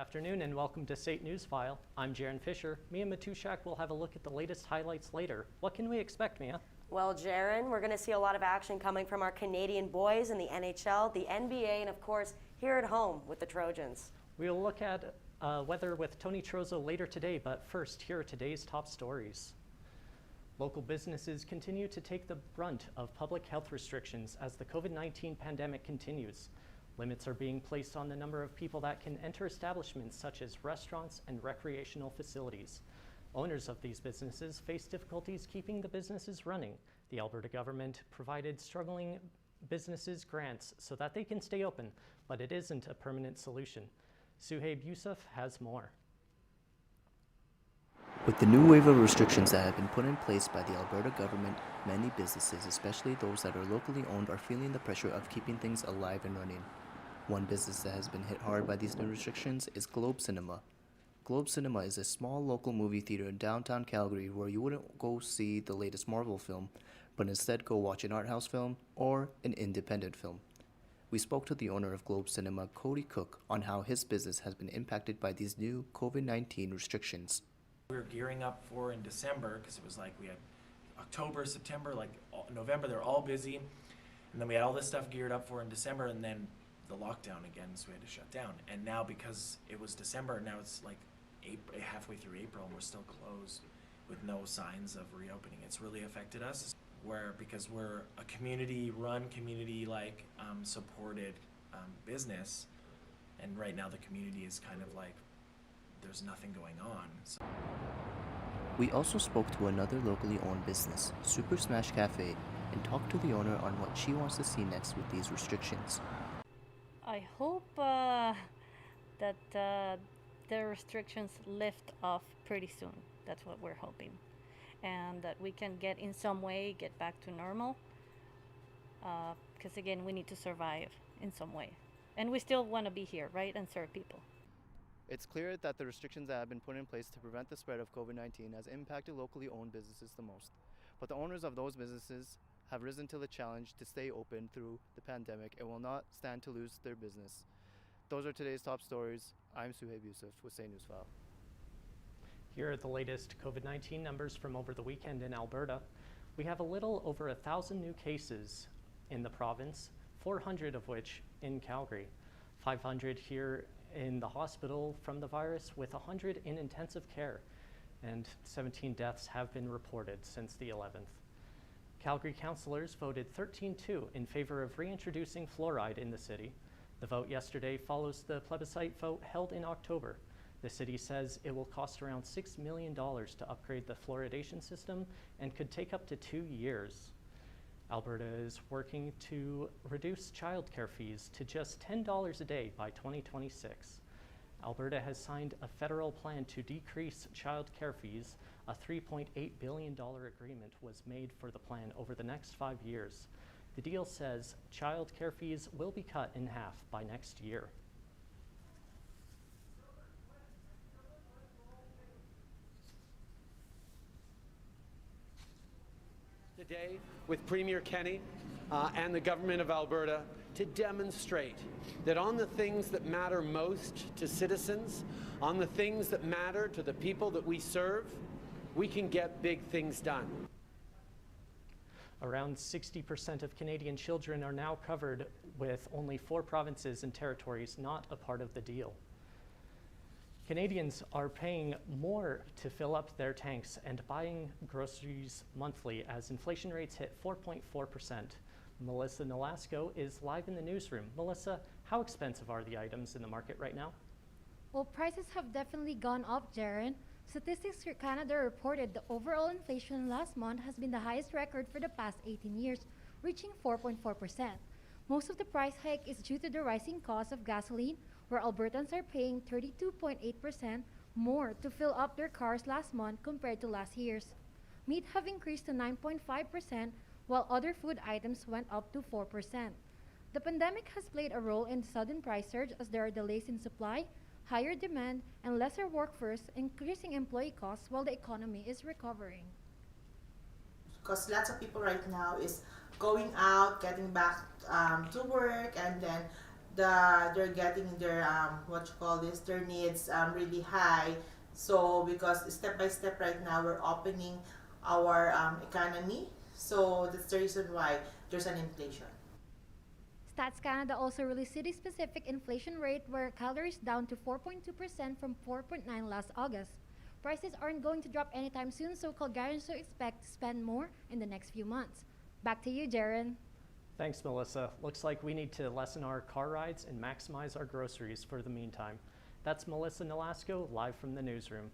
afternoon and welcome to State News File. I'm Jaron Fisher. Mia Matushak will have a look at the latest highlights later. What can we expect, Mia? Well, Jaron, we're going to see a lot of action coming from our Canadian boys in the NHL, the NBA, and of course, here at home with the Trojans. We'll look at weather with Tony Trozo later today, but first, here are today's top stories. Local businesses continue to take the brunt of public health restrictions as the COVID-19 pandemic continues. Limits are being placed on the number of people that can enter establishments such as restaurants and recreational facilities. Owners of these businesses face difficulties keeping the businesses running. The Alberta government provided struggling businesses grants so that they can stay open, but it isn't a permanent solution. Suhaib Yusuf has more. With the new wave of restrictions that have been put in place by the Alberta government, many businesses, especially those that are locally owned, are feeling the pressure of keeping things alive and running. One business that has been hit hard by these new restrictions is Globe Cinema. Globe Cinema is a small local movie theater in downtown Calgary where you wouldn't go see the latest Marvel film, but instead go watch an art house film or an independent film. We spoke to the owner of Globe Cinema, Cody Cook, on how his business has been impacted by these new COVID-19 restrictions. We were gearing up for in December because it was like we had October, September, November, they're all busy. And then we had all this stuff geared up for in December and then the lockdown again, so we had to shut down. And now because it was December, now it's like halfway through April and we're still closed with no signs of reopening. It's really affected us because we're a community-run, community-like supported business. And right now the community is kind of like, there's nothing going on. So. We also spoke to another locally owned business, Super Smash Cafe, and talked to the owner on what she wants to see next with these restrictions. I hope that the restrictions lift off pretty soon. That's what we're hoping. And that we can get back to normal. Because again, we need to survive in some way. And we still want to be here, right? And serve people. It's clear that the restrictions that have been put in place to prevent the spread of COVID-19 has impacted locally owned businesses the most. But the owners of those businesses have risen to the challenge to stay open through the pandemic and will not stand to lose their business. Those are today's top stories. I'm Suhaib Yusuf with State News File. Here are the latest COVID-19 numbers from over the weekend in Alberta. We have a little over 1,000 new cases in the province, 400 of which in Calgary, 500 here in the hospital from the virus, with 100 in intensive care, and 17 deaths have been reported since the 11th. Calgary councillors voted 13-2 in favor of reintroducing fluoride in the city. The vote yesterday follows the plebiscite vote held in October. The city says it will cost around $6 million to upgrade the fluoridation system and could take up to 2 years. Alberta is working to reduce childcare fees to just $10 a day by 2026. Alberta has signed a federal plan to decrease childcare fees. A $3.8 billion agreement was made for the plan over the next 5 years. The deal says childcare fees will be cut in half by next year. Today with Premier Kenney and the Government of Alberta to demonstrate that on the things that matter most to citizens, on the things that matter to the people that we serve, we can get big things done. Around 60% of Canadian children are now covered, with only 4 provinces and territories not a part of the deal. Canadians are paying more to fill up their tanks and buying groceries monthly as inflation rates hit 4.4%. Melissa Nolasco is live in the newsroom. Melissa, how expensive are the items in the market right now? Well, prices have definitely gone up, Jaron. Statistics Canada reported the overall inflation last month has been the highest record for the past 18 years, reaching 4.4%. Most of the price hike is due to the rising cost of gasoline, where Albertans are paying 32.8% more to fill up their cars last month compared to last year's. Meat have increased to 9.5%, while other food items went up to 4%. The pandemic has played a role in the sudden price surge as there are delays in supply, higher demand, and lesser workforce, increasing employee costs while the economy is recovering. Because lots of people right now is going out, getting back to work, and then they're getting their their needs really high. So because step by step right now we're opening our economy, so that's the reason why there's an inflation. Stats Canada also released city-specific inflation rate where Calgary is down to 4.2% from 4.9 last August. Prices aren't going to drop anytime soon, so Calgarians should expect to spend more in the next few months. Back to you, Jaren. Thanks, Melissa. Looks like we need to lessen our car rides and maximize our groceries for the meantime. That's Melissa Nolasco, live from the newsroom.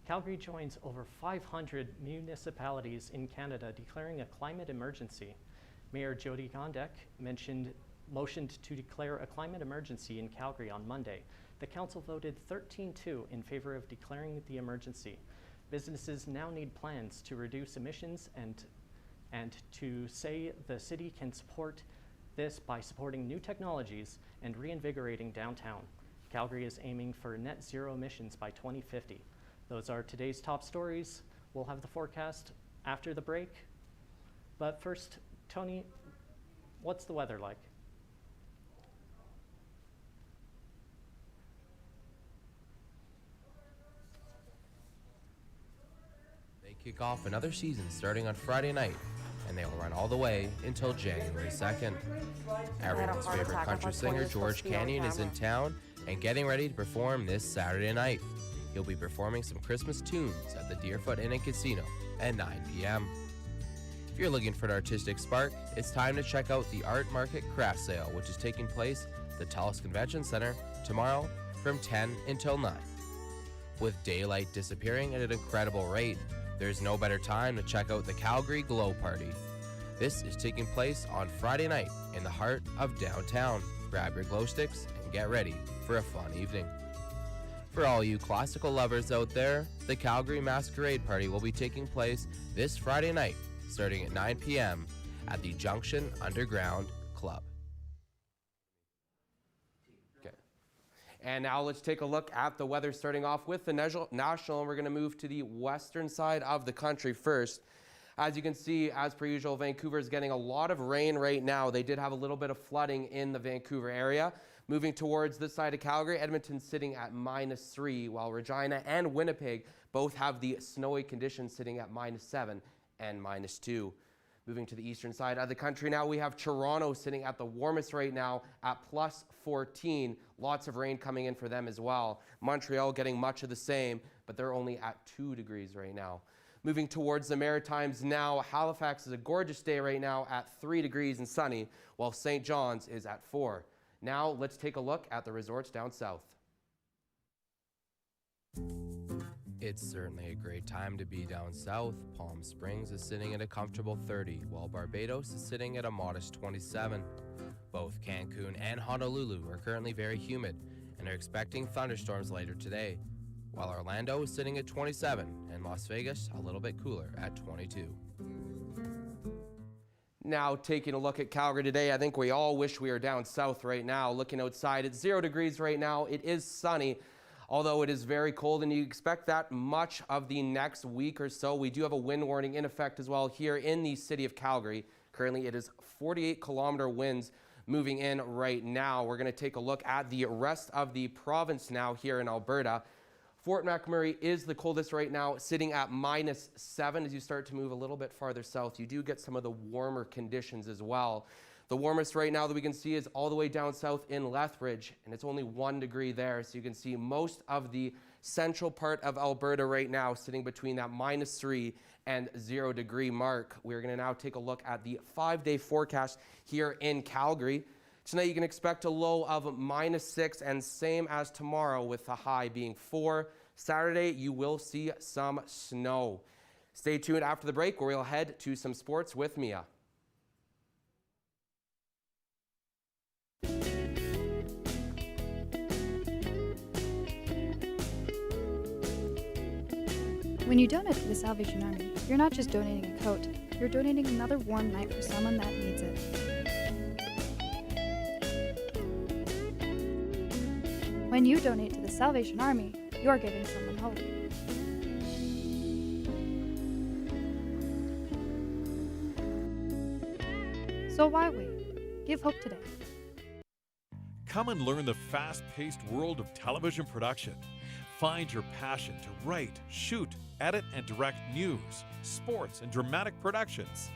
Calgary joins over 500 municipalities in Canada declaring a climate emergency. Mayor Jody Gondek motioned to declare a climate emergency in Calgary on Monday. The council voted 13-2 in favor of declaring the emergency. Businesses now need plans to reduce emissions and to say the city can support this by supporting new technologies and reinvigorating downtown. Calgary is aiming for net zero emissions by 2050. Those are today's top stories. We'll have the forecast after the break. But first, Tony, what's the weather like? They kick off another season starting on Friday night, and they will run all the way until January 2nd. Everyone's favorite country singer George Canyon is in town and getting ready to perform this Saturday night. He'll be performing some Christmas tunes at the Deerfoot Inn Casino at 9 p.m. If you're looking for an artistic spark, it's time to check out the Art Market Craft Sale, which is taking place at the Telus Convention Center tomorrow from 10 until 9. With daylight disappearing at an incredible rate, there's no better time to check out the Calgary Glow Party. This is taking place on Friday night in the heart of downtown. Grab your glow sticks and get ready for a fun evening. For all you classical lovers out there, the Calgary Masquerade Party will be taking place this Friday night, starting at 9 p.m. at the Junction Underground Club. Okay. And now let's take a look at the weather, starting off with the national, and we're going to move to the western side of the country first. As you can see, as per usual, Vancouver is getting a lot of rain right now. They did have a little bit of flooding in the Vancouver area. Moving towards this side of Calgary, Edmonton's sitting at -3, while Regina and Winnipeg both have the snowy conditions sitting at -7 and -2. Moving to the eastern side of the country now, we have Toronto sitting at the warmest right now at +14. Lots of rain coming in for them as well. Montreal getting much of the same, but they're only at 2 degrees right now. Moving towards the Maritimes now, Halifax is a gorgeous day right now at 3 degrees and sunny, while St. John's is at 4. Now let's take a look at the resorts down south. It's certainly a great time to be down south. Palm Springs is sitting at a comfortable 30, while Barbados is sitting at a modest 27. Both Cancun and Honolulu are currently very humid and are expecting thunderstorms later today, while Orlando is sitting at 27 and Las Vegas a little bit cooler at 22. Now taking a look at Calgary today, I think we all wish we were down south right now. Looking outside, it's 0 degrees right now. It is sunny, although it is very cold, and you expect that much of the next week or so. We do have a wind warning in effect as well here in the city of Calgary. Currently, it is 48-kilometer winds moving in right now. We're going to take a look at the rest of the province now here in Alberta. Fort McMurray is the coldest right now, sitting at -7. As you start to move a little bit farther south, you do get some of the warmer conditions as well. The warmest right now that we can see is all the way down south in Lethbridge, and it's only 1 degree there. So you can see most of the central part of Alberta right now sitting between that -3 and 0 degree mark. We're going to now take a look at the 5-day forecast here in Calgary. Tonight you can expect a low of -6, and same as tomorrow with the high being 4. Saturday you will see some snow. Stay tuned after the break where we'll head to some sports with Mia. When you donate to the Salvation Army, you're not just donating a coat, you're donating another warm night for someone that needs it. When you donate to the Salvation Army, you're giving someone hope. So why wait? Give hope today. Come and learn the fast-paced world of television production. Find your passion to write, shoot, edit, and direct news, sports, and dramatic productions.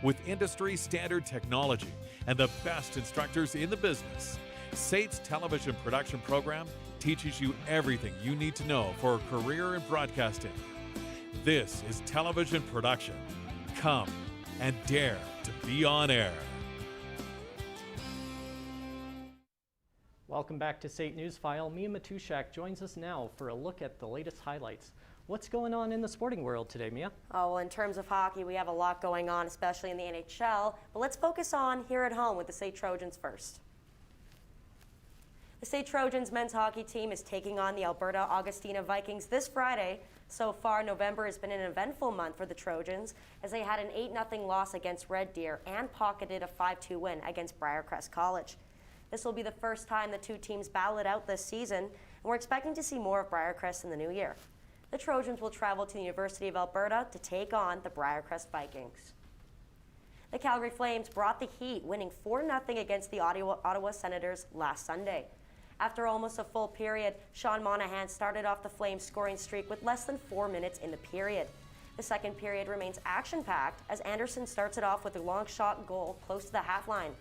With industry-standard technology and the best instructors in the business, SAIT's television production program teaches you everything you need to know for a career in broadcasting. This is television production. Come and dare to be on air. Welcome back to SAIT News File. Mia Matushak joins us now for a look at the latest highlights. What's going on in the sporting world today, Mia? Oh, well, in terms of hockey, we have a lot going on, especially in the NHL. But let's focus on here at home with the SAIT Trojans first. The SAIT Trojans men's hockey team is taking on the Alberta Augustina Vikings this Friday. So far, November has been an eventful month for the Trojans as they had an 8-0 loss against Red Deer and pocketed a 5-2 win against Briarcrest College. This will be the first time the two teams battle it out this season, and we're expecting to see more of Briarcrest in the new year. The Trojans will travel to the University of Alberta to take on the Briarcrest Vikings. The Calgary Flames brought the heat, winning 4-0 against the Ottawa Senators last Sunday. After almost a full period, Sean Monahan started off the Flames' scoring streak with less than 4 minutes in the period. The second period remains action-packed as Anderson starts it off with a long shot goal close to the half line.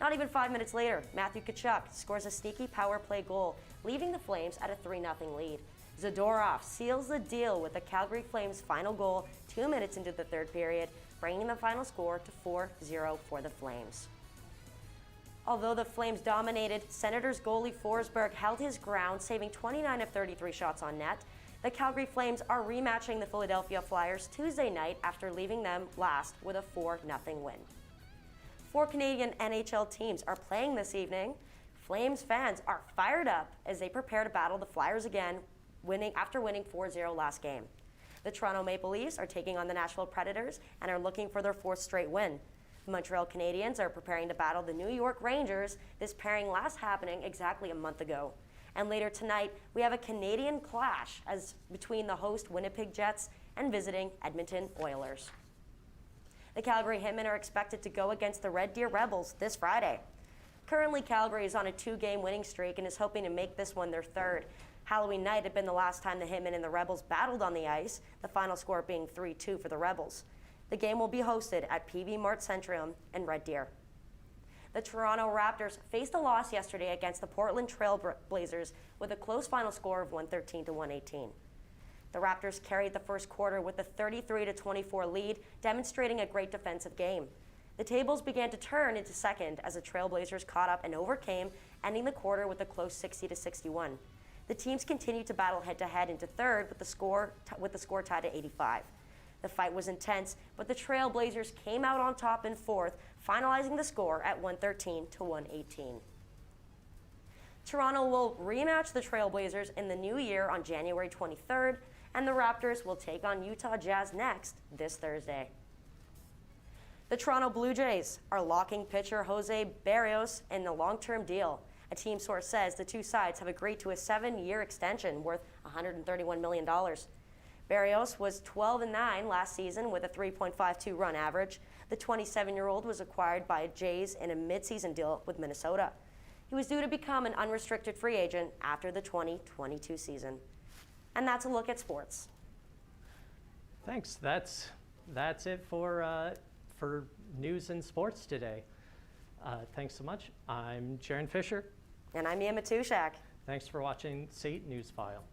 Not even 5 minutes later, Matthew Tkachuk scores a sneaky power play goal, leaving the Flames at a 3-0 lead. Zadorov seals the deal with the Calgary Flames' final goal 2 minutes into the third period, bringing the final score to 4-0 for the Flames. Although the Flames dominated, Senators goalie Forsberg held his ground, saving 29 of 33 shots on net. The Calgary Flames are rematching the Philadelphia Flyers Tuesday night after leaving them last with a 4-0 win. 4 Canadian NHL teams are playing this evening. Flames fans are fired up as they prepare to battle the Flyers again, after winning 4-0 last game. The Toronto Maple Leafs are taking on the Nashville Predators and are looking for their 4th straight win. The Montreal Canadiens are preparing to battle the New York Rangers, this pairing last happening exactly a month ago. And later tonight, we have a Canadian clash between the host Winnipeg Jets and visiting Edmonton Oilers. The Calgary Hitmen are expected to go against the Red Deer Rebels this Friday. Currently, Calgary is on a 2-game winning streak and is hoping to make this one their third. Halloween night had been the last time the Hitmen and the Rebels battled on the ice, the final score being 3-2 for the Rebels. The game will be hosted at PV Mart Centrium in Red Deer. The Toronto Raptors faced a loss yesterday against the Portland Trail Blazers with a close final score of 113-118. The Raptors carried the first quarter with a 33-24 lead, demonstrating a great defensive game. The tables began to turn into second as the Trailblazers caught up and overcame, ending the quarter with a close 60-61. The teams continued to battle head-to-head into third with the score tied at 85. The fight was intense, but the Trailblazers came out on top in fourth, finalizing the score at 113-118. Toronto will rematch the Trailblazers in the new year on January 23rd, and the Raptors will take on Utah Jazz next this Thursday. The Toronto Blue Jays are locking pitcher Jose Berrios in a long-term deal. A team source says the two sides have agreed to a 7-year extension worth $131 million. Berrios was 12-9 last season with a 3.52 run average. The 27-year-old was acquired by Jays in a midseason deal with Minnesota. He was due to become an unrestricted free agent after the 2022 season. And that's a look at sports. Thanks. That's it for news and sports today. Thanks so much. I'm Jaron Fisher. And I'm Mia Matushak. Thanks for watching SAIT News File.